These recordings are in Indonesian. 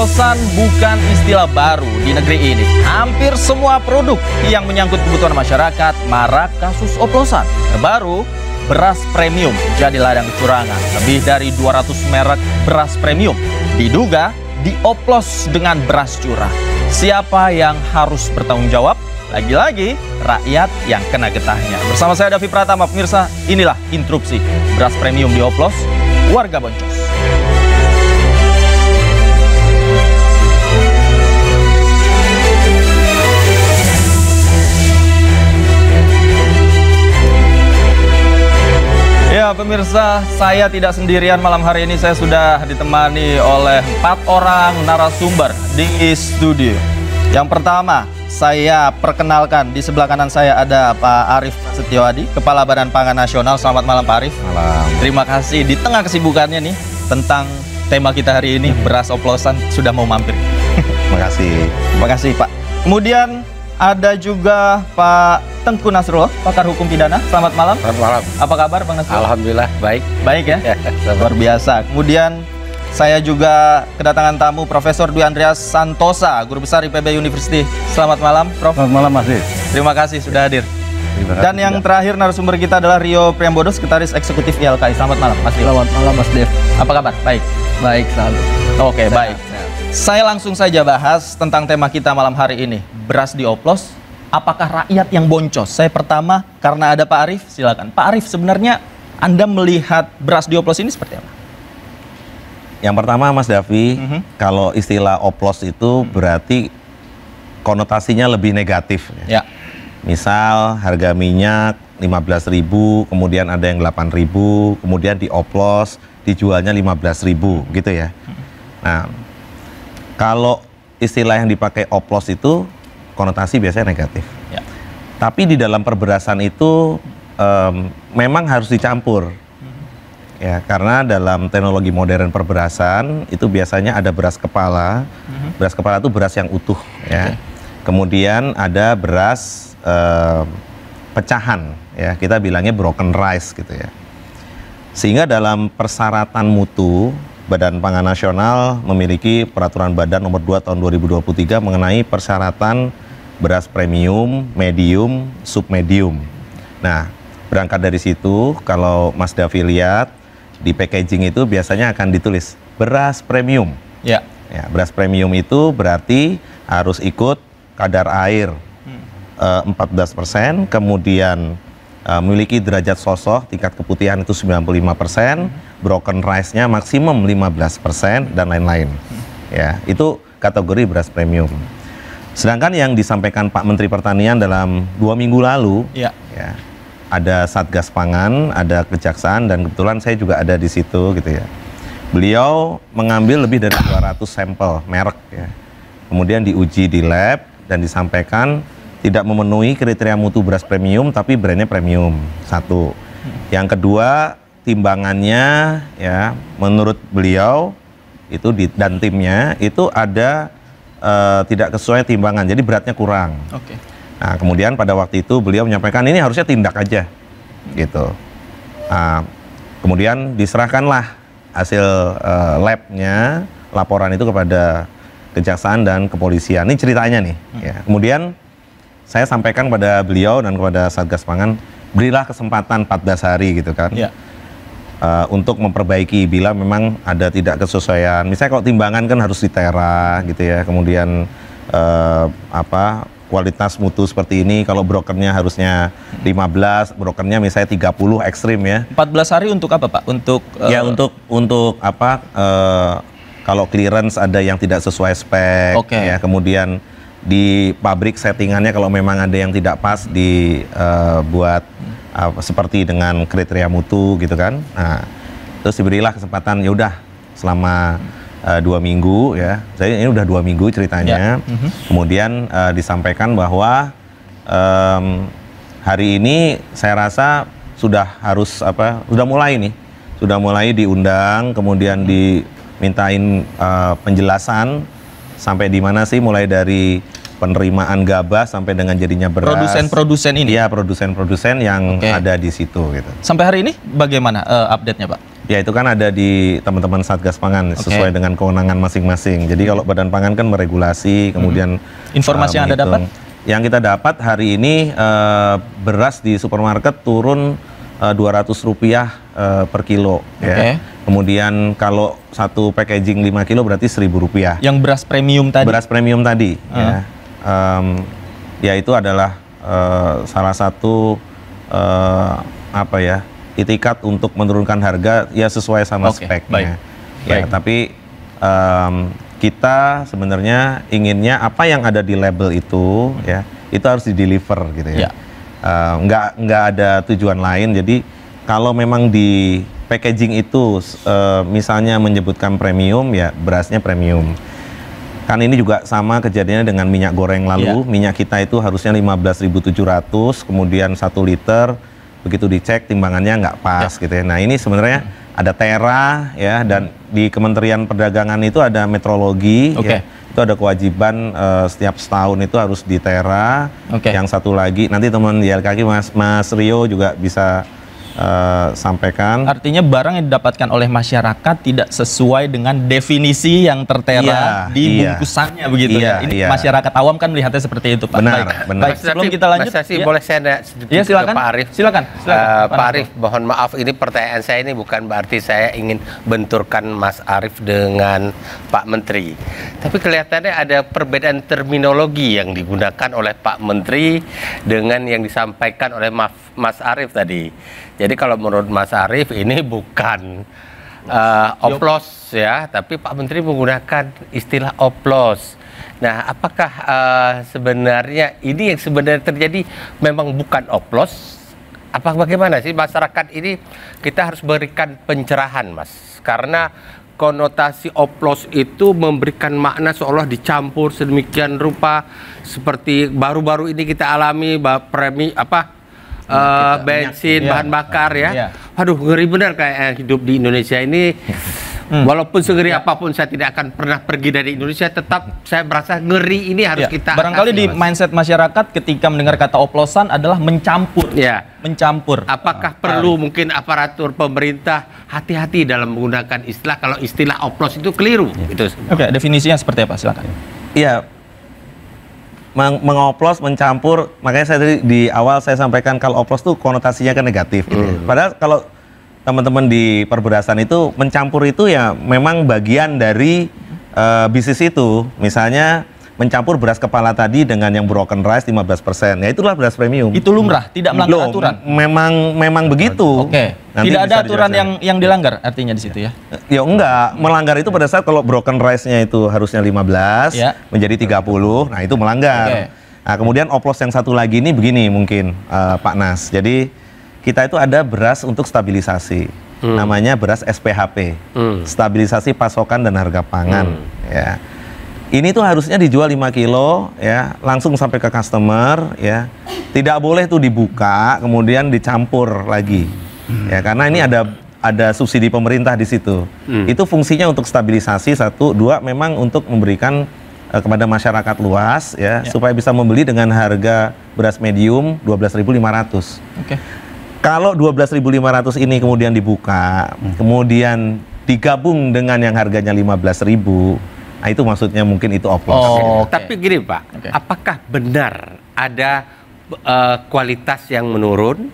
Oplosan bukan istilah baru di negeri ini. Hampir semua produk yang menyangkut kebutuhan masyarakat marak kasus oplosan. Terbaru, beras premium jadi ladang kecurangan. Lebih dari 200 merek beras premium diduga dioplos dengan beras curah. Siapa yang harus bertanggung jawab? Lagi-lagi rakyat yang kena getahnya. Bersama saya Davi Pratama, pemirsa, inilah Interupsi. Beras premium dioplos, warga boncos. Ya pemirsa, saya tidak sendirian malam hari ini. Saya sudah ditemani oleh 4 orang narasumber di studio. Yang pertama, saya perkenalkan, di sebelah kanan saya ada Pak Arief Setiawadi, Kepala Badan Pangan Nasional. Selamat malam Pak Arief. Malam. Terima kasih di tengah kesibukannya nih tentang tema kita hari ini, beras oplosan, sudah mau mampir. Terima kasih. Terima kasih Pak. Kemudian ada juga Pak Tengku Nasrullah, pakar hukum pidana. Selamat malam. Selamat malam. Apa kabar Bang Nasrullah? Alhamdulillah baik. Baik ya? Luar biasa. Kemudian saya juga kedatangan tamu Profesor Dwi Andreas Santosa, Guru Besar IPB University. Selamat malam, Prof. Selamat malam, Mas. Terima kasih sudah hadir. Terima kasih. Dan yang terakhir narasumber kita adalah Rio Priambodo, Sekretaris Eksekutif YLKI. Selamat malam, Mas Rio. Selamat malam, Mas Dev. Apa kabar? Baik. Baik selalu. Oke, baik. Saya langsung saja bahas tentang tema kita malam hari ini. Beras dioplos, apakah rakyat yang boncos? Saya pertama, karena ada Pak Arief, silakan. Pak Arief, sebenarnya Anda melihat beras dioplos ini seperti apa? Yang pertama, Mas Davi, kalau istilah oplos itu berarti konotasinya lebih negatif. Ya. Misal harga minyak 15.000, kemudian ada yang 8.000, kemudian dioplos, dijualnya 15.000, gitu ya. Nah, kalau istilah yang dipakai oplos itu konotasi biasanya negatif. Ya. Tapi di dalam perberasan itu memang harus dicampur. Ya, karena dalam teknologi modern perberasan itu biasanya ada beras kepala. Beras kepala itu beras yang utuh, ya. Kemudian ada beras pecahan, ya. Kita bilangnya broken rice gitu ya. Sehingga dalam persyaratan mutu, Badan Pangan Nasional memiliki peraturan Badan nomor 2 tahun 2023 mengenai persyaratan beras premium, medium, submedium. Nah, berangkat dari situ, kalau Mas Davi lihat di packaging itu biasanya akan ditulis beras premium. Ya. Ya, beras premium itu berarti harus ikut kadar air 14%, kemudian memiliki derajat sosok tingkat keputihan itu 95%, broken rice-nya maksimum 15% dan lain-lain. Ya, itu kategori beras premium. Sedangkan yang disampaikan Pak Menteri Pertanian dalam 2 minggu lalu, ya, ada Satgas Pangan, ada Kejaksaan, dan kebetulan saya juga ada di situ gitu ya. Beliau mengambil lebih dari 200 sampel merek ya. Kemudian diuji di lab dan disampaikan tidak memenuhi kriteria mutu beras premium tapi brandnya premium. Satu. Yang kedua, timbangannya ya menurut beliau itu dan timnya itu ada tidak sesuai timbangan. Jadi beratnya kurang. Oke. Nah, kemudian pada waktu itu beliau menyampaikan ini harusnya tindak aja, gitu. Nah, kemudian diserahkanlah hasil labnya, laporan itu kepada Kejaksaan dan Kepolisian. Ini ceritanya nih. Ya. Kemudian saya sampaikan kepada beliau dan kepada Satgas Pangan, berilah kesempatan 14 hari gitu kan, untuk memperbaiki bila memang ada tidak kesesuaian. Misalnya kalau timbangan kan harus ditera gitu ya, kemudian kualitas mutu seperti ini, kalau brokernya harusnya 15, brokernya misalnya 30 ekstrim ya. 14 hari untuk apa Pak? Untuk ya untuk apa? Kalau clearance ada yang tidak sesuai spek, ya. Kemudian di pabrik settingannya kalau memang ada yang tidak pas dibuat seperti dengan kriteria mutu gitu kan. Nah, terus diberilah kesempatan ya udah selama 2 minggu ya. Saya ini udah 2 minggu ceritanya. Kemudian disampaikan bahwa hari ini saya rasa sudah harus sudah mulai diundang, kemudian dimintain penjelasan sampai di mana sih, mulai dari penerimaan gabah sampai dengan jadinya beras. Produsen-produsen ini? Iya, produsen-produsen yang ada di situ gitu. Sampai hari ini bagaimana update-nya Pak? Ya itu kan ada di teman-teman Satgas Pangan sesuai dengan kewenangan masing-masing. Jadi kalau Badan Pangan kan meregulasi, kemudian informasi yang Anda dapat? Yang kita dapat hari ini beras di supermarket turun Rp200 per kilo. Ya. Kemudian kalau satu packaging 5 kilo berarti Rp1.000. Yang beras premium tadi? Beras premium tadi. Ya itu adalah salah satu itikat untuk menurunkan harga ya sesuai sama speknya. Ya, tapi kita sebenarnya inginnya apa yang ada di label itu ya itu harus di-deliver gitu ya. Nggak ada tujuan lain. Jadi kalau memang di packaging itu misalnya menyebutkan premium ya berasnya premium. Kan ini juga sama kejadiannya dengan minyak goreng lalu. Minyak kita itu harusnya 15.700, kemudian 1 liter begitu dicek timbangannya nggak pas gitu ya. Nah ini sebenarnya ada tera ya, dan di Kementerian Perdagangan itu ada metrologi ya, itu ada kewajiban setiap setahun itu harus di tera. Yang satu lagi nanti teman YLKG Mas Rio juga bisa sampaikan. Artinya barang yang didapatkan oleh masyarakat tidak sesuai dengan definisi yang tertera di bungkusannya begitu ya. Ini masyarakat awam kan melihatnya seperti itu, Pak. Benar. Baik, sebelum kita lanjut, boleh saya sedikit silakan. ke Pak Arief? Silakan. Pak Arief, mohon maaf ini pertanyaan saya ini bukan berarti saya ingin benturkan Mas Arief dengan Pak Menteri. Tapi kelihatannya ada perbedaan terminologi yang digunakan oleh Pak Menteri dengan yang disampaikan oleh Mas Arief tadi. Jadi kalau menurut Mas Arief ini bukan oplos ya, tapi Pak Menteri menggunakan istilah oplos. Nah, apakah sebenarnya ini yang sebenarnya terjadi memang bukan oplos? Apa bagaimana sih masyarakat ini kita harus berikan pencerahan, Mas? Karena konotasi oplos itu memberikan makna seolah dicampur sedemikian rupa seperti baru-baru ini kita alami bensin, bahan bakar ya. Aduh, ngeri benar kayak hidup di Indonesia ini. Walaupun segeri apapun saya tidak akan pernah pergi dari Indonesia, tetap saya merasa ngeri ini harus kita barangkali di mindset masyarakat ketika mendengar kata oplosan adalah mencampur. Mencampur. Apakah perlu mungkin aparatur pemerintah hati-hati dalam menggunakan istilah, kalau istilah oplos itu keliru? Itu. Definisinya seperti apa? Silakan. Iya. Mengoplos, mencampur, makanya saya tadi di awal saya sampaikan kalau oplos tuh konotasinya kan negatif gitu ya. Padahal kalau teman-teman di perberasan itu mencampur itu ya memang bagian dari bisnis itu. Misalnya mencampur beras kepala tadi dengan yang broken rice 15%. Ya itulah beras premium. Itu lumrah, tidak melanggar aturan. Memang begitu. Tidak ada aturan yang dilanggar artinya di situ ya. Ya enggak, melanggar itu pada saat kalau broken rice-nya itu harusnya 15 menjadi 30. Nah, itu melanggar. Nah, kemudian oplos yang satu lagi ini begini mungkin Pak Nas. Jadi kita itu ada beras untuk stabilisasi. Namanya beras SPHP. Stabilisasi pasokan dan harga pangan ya. Ini tuh harusnya dijual 5 kilo ya, langsung sampai ke customer ya. Tidak boleh tuh dibuka kemudian dicampur lagi. Ya, karena ini ada subsidi pemerintah di situ. Itu fungsinya untuk stabilisasi, 1, 2 memang untuk memberikan kepada masyarakat luas ya, supaya bisa membeli dengan harga beras medium 12.500. Kalau 12.500 ini kemudian dibuka, kemudian digabung dengan yang harganya 15.000. Nah, itu maksudnya mungkin itu oplos. Tapi gini Pak, apakah benar ada kualitas yang menurun,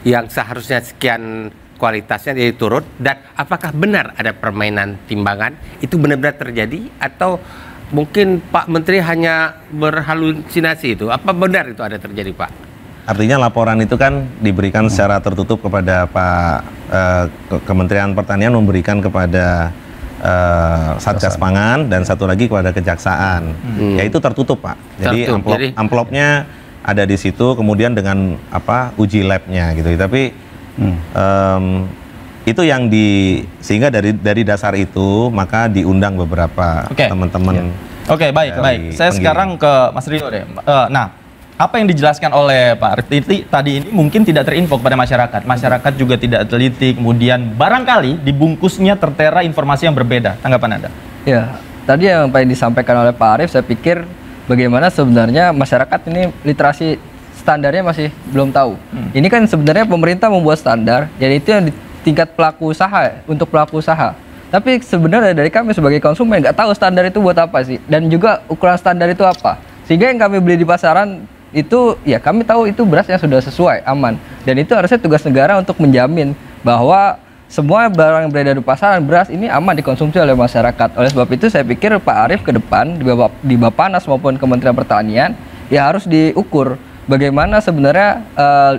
yang seharusnya sekian kualitasnya jadi turun, dan apakah benar ada permainan timbangan? Itu benar-benar terjadi atau mungkin Pak Menteri hanya berhalusinasi itu? Apa benar itu ada terjadi Pak? Artinya laporan itu kan diberikan secara tertutup kepada Kementerian Pertanian, memberikan kepada Satgas Pangan dan satu lagi kepada Kejaksaan. Ya itu tertutup Pak. Jadi amplopnya ada di situ, kemudian dengan uji labnya gitu. Tapi itu yang sehingga dari dasar itu maka diundang beberapa teman-teman. Baik. Saya sekarang ke Mas Rio deh. Apa yang dijelaskan oleh Pak Arief tadi ini mungkin tidak terinfo kepada masyarakat. Masyarakat juga tidak teliti, kemudian barangkali dibungkusnya tertera informasi yang berbeda. Tanggapan Anda? Ya, tadi yang disampaikan oleh Pak Arief, saya pikir bagaimana sebenarnya masyarakat ini literasi standarnya masih belum tahu. Ini kan sebenarnya pemerintah membuat standar, dan itu yang tingkat pelaku usaha, untuk pelaku usaha. Tapi sebenarnya dari kami sebagai konsumen nggak tahu standar itu buat apa sih, dan juga ukuran standar itu apa. Sehingga yang kami beli di pasaran itu, ya kami tahu itu beras yang sudah sesuai, aman. Dan itu harusnya tugas negara untuk menjamin bahwa semua barang yang beredar di pasaran beras ini aman dikonsumsi oleh masyarakat. Oleh sebab itu saya pikir Pak Arief ke depan di Bappenas maupun Kementerian Pertanian ya harus diukur bagaimana sebenarnya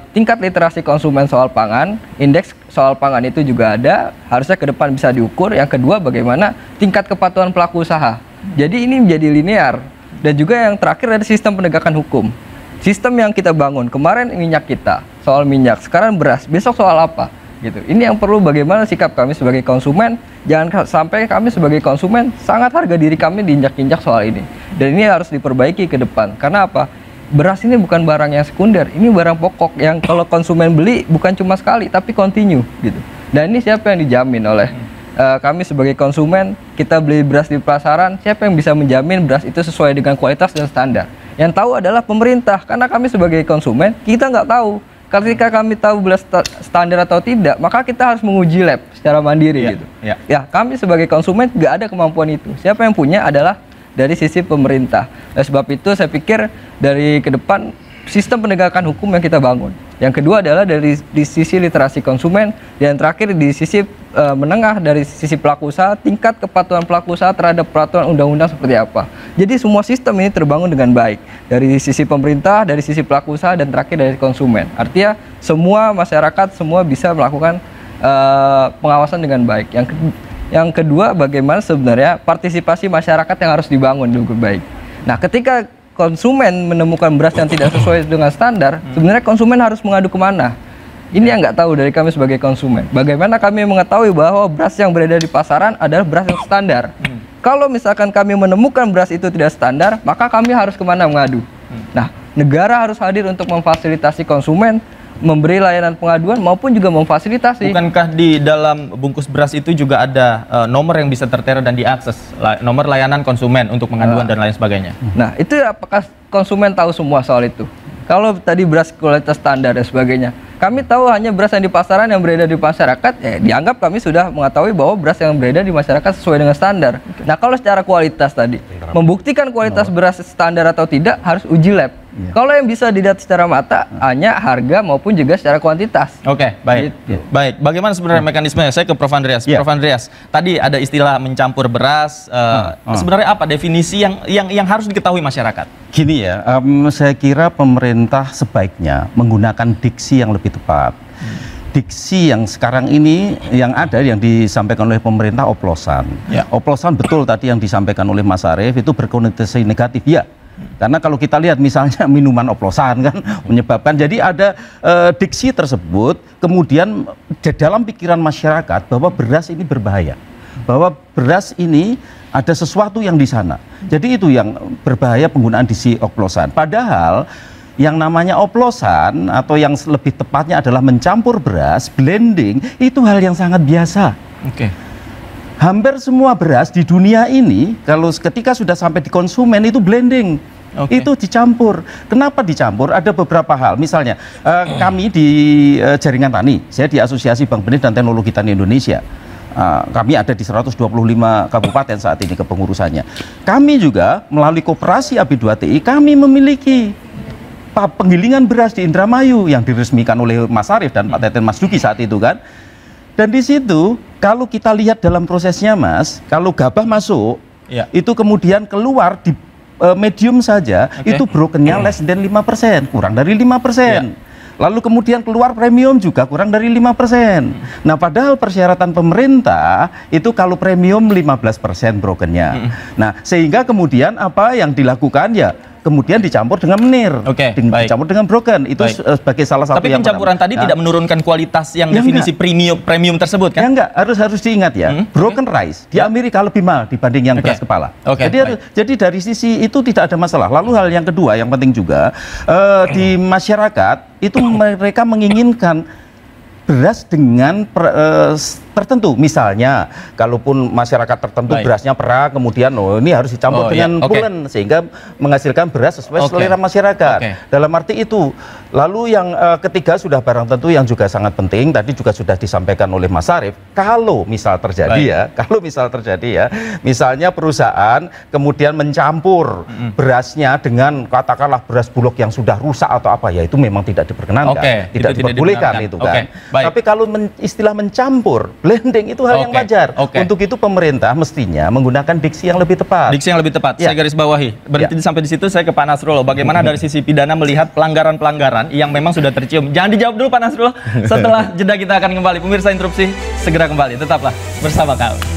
tingkat literasi konsumen soal pangan, indeks soal pangan itu juga ada, harusnya ke depan bisa diukur. Yang kedua, bagaimana tingkat kepatuhan pelaku usaha. Jadi ini menjadi linear. Dan juga yang terakhir ada sistem penegakan hukum. Sistem yang kita bangun, kemarin minyak kita, soal minyak, sekarang beras, besok soal apa? Gitu. Ini yang perlu bagaimana sikap kami sebagai konsumen, jangan sampai kami sebagai konsumen sangat harga diri kami diinjak-injak soal ini. Dan ini harus diperbaiki ke depan. Karena apa? Beras ini bukan barang yang sekunder, ini barang pokok yang kalau konsumen beli bukan cuma sekali, tapi continue gitu. Dan ini siapa yang dijamin oleh kami sebagai konsumen? Kita beli beras di pasaran, siapa yang bisa menjamin beras itu sesuai dengan kualitas dan standar? Yang tahu adalah pemerintah, karena kami sebagai konsumen, kita nggak tahu. Ketika kami tahu beras standar atau tidak, maka kita harus menguji lab secara mandiri gitu. Ya, kami sebagai konsumen nggak ada kemampuan itu. Siapa yang punya adalah dari sisi pemerintah. Oleh sebab itu saya pikir dari ke depan sistem penegakan hukum yang kita bangun. Yang kedua adalah dari di sisi literasi konsumen, dan terakhir di sisi menengah dari sisi pelaku usaha, tingkat kepatuhan pelaku usaha terhadap peraturan undang-undang seperti apa. Jadi semua sistem ini terbangun dengan baik dari sisi pemerintah, dari sisi pelaku usaha, dan terakhir dari konsumen. Artinya semua masyarakat semua bisa melakukan pengawasan dengan baik. Yang kedua, bagaimana sebenarnya partisipasi masyarakat yang harus dibangun dengan baik. Nah, ketika konsumen menemukan beras yang tidak sesuai dengan standar, sebenarnya konsumen harus mengadu kemana? Ini yang nggak tahu dari kami sebagai konsumen. Bagaimana kami mengetahui bahwa beras yang beredar di pasaran adalah beras yang standar? Kalau misalkan kami menemukan beras itu tidak standar, maka kami harus kemana mengadu? Nah, negara harus hadir untuk memfasilitasi konsumen, memberi layanan pengaduan maupun juga memfasilitasi. Bukankah di dalam bungkus beras itu juga ada nomor yang bisa tertera dan diakses, nomor layanan konsumen untuk pengaduan dan lain sebagainya? Nah, itu apakah konsumen tahu semua soal itu? Kalau tadi beras kualitas standar dan sebagainya, kami tahu hanya beras yang di pasaran yang beredar di masyarakat, ya dianggap kami sudah mengetahui bahwa beras yang beredar di masyarakat sesuai dengan standar. Nah, kalau secara kualitas tadi, membuktikan kualitas beras standar atau tidak harus uji lab. Kalau yang bisa dilihat secara mata hanya harga maupun juga secara kuantitas. Oke, baik. Gitu. Baik, bagaimana sebenarnya mekanismenya? Saya ke Prof. Andreas. Prof. Andreas, tadi ada istilah mencampur beras. Sebenarnya apa definisi yang harus diketahui masyarakat? Gini ya, saya kira pemerintah sebaiknya menggunakan diksi yang lebih tepat. Diksi yang sekarang ini yang ada, yang disampaikan oleh pemerintah oplosan. Oplosan betul tadi yang disampaikan oleh Mas Arief itu berkonotasi negatif ya. Karena kalau kita lihat misalnya minuman oplosan kan menyebabkan, jadi ada diksi tersebut kemudian di dalam pikiran masyarakat bahwa beras ini berbahaya, bahwa beras ini ada sesuatu yang di sana. Jadi itu yang berbahaya penggunaan diksi oplosan. Padahal yang namanya oplosan atau yang lebih tepatnya adalah mencampur beras, blending, itu hal yang sangat biasa. Hampir semua beras di dunia ini kalau ketika sudah sampai di konsumen itu blending, itu dicampur. Kenapa dicampur? Ada beberapa hal. Misalnya kami di Jaringan Tani, saya di Asosiasi Bank Benih dan Teknologi Tani Indonesia. Kami ada di 125 kabupaten saat ini kepengurusannya. Kami juga melalui koperasi AB2TI kami memiliki penggilingan beras di Indramayu yang diresmikan oleh Mas Arief dan Pak Teten Mas Duki saat itu kan. Dan di situ kalau kita lihat dalam prosesnya Mas, kalau gabah masuk, itu kemudian keluar di medium saja, itu brokennya less than 5%, kurang dari 5%. Lalu kemudian keluar premium juga kurang dari 5%. Nah, padahal persyaratan pemerintah itu kalau premium 15% brokennya. Nah, sehingga kemudian apa yang dilakukan ya kemudian dicampur dengan menir, dicampur dengan broken, itu sebagai salah satu. Tapi yang pencampuran tadi tidak menurunkan kualitas yang definisi premium tersebut kan? Ya enggak, harus diingat ya, broken rice di Amerika lebih mahal dibanding yang beras kepala. Jadi dari sisi itu tidak ada masalah. Lalu hal yang kedua yang penting juga di masyarakat itu mereka menginginkan beras dengan tertentu. Misalnya, kalaupun masyarakat tertentu berasnya perak, kemudian ini harus dicampur dengan pulen sehingga menghasilkan beras sesuai selera masyarakat. Dalam arti itu. Lalu yang ketiga sudah barang tentu yang juga sangat penting, tadi juga sudah disampaikan oleh Mas Arief, kalau misal terjadi misalnya perusahaan kemudian mencampur berasnya dengan katakanlah beras bulog yang sudah rusak atau apa, ya itu memang tidak diperkenankan, tidak diperbolehkan itu kan. Tapi kalau istilah mencampur, blending itu hal yang wajar. Untuk itu pemerintah mestinya menggunakan diksi yang lebih tepat. Diksi yang lebih tepat. Saya garis bawahi. Berarti sampai di situ saya ke Pak Nasrullah. Bagaimana dari sisi pidana melihat pelanggaran-pelanggaran yang memang sudah tercium? Jangan dijawab dulu Pak Nasrullah. Setelah jeda kita akan kembali. Pemirsa Interupsi segera kembali. Tetaplah bersama kami.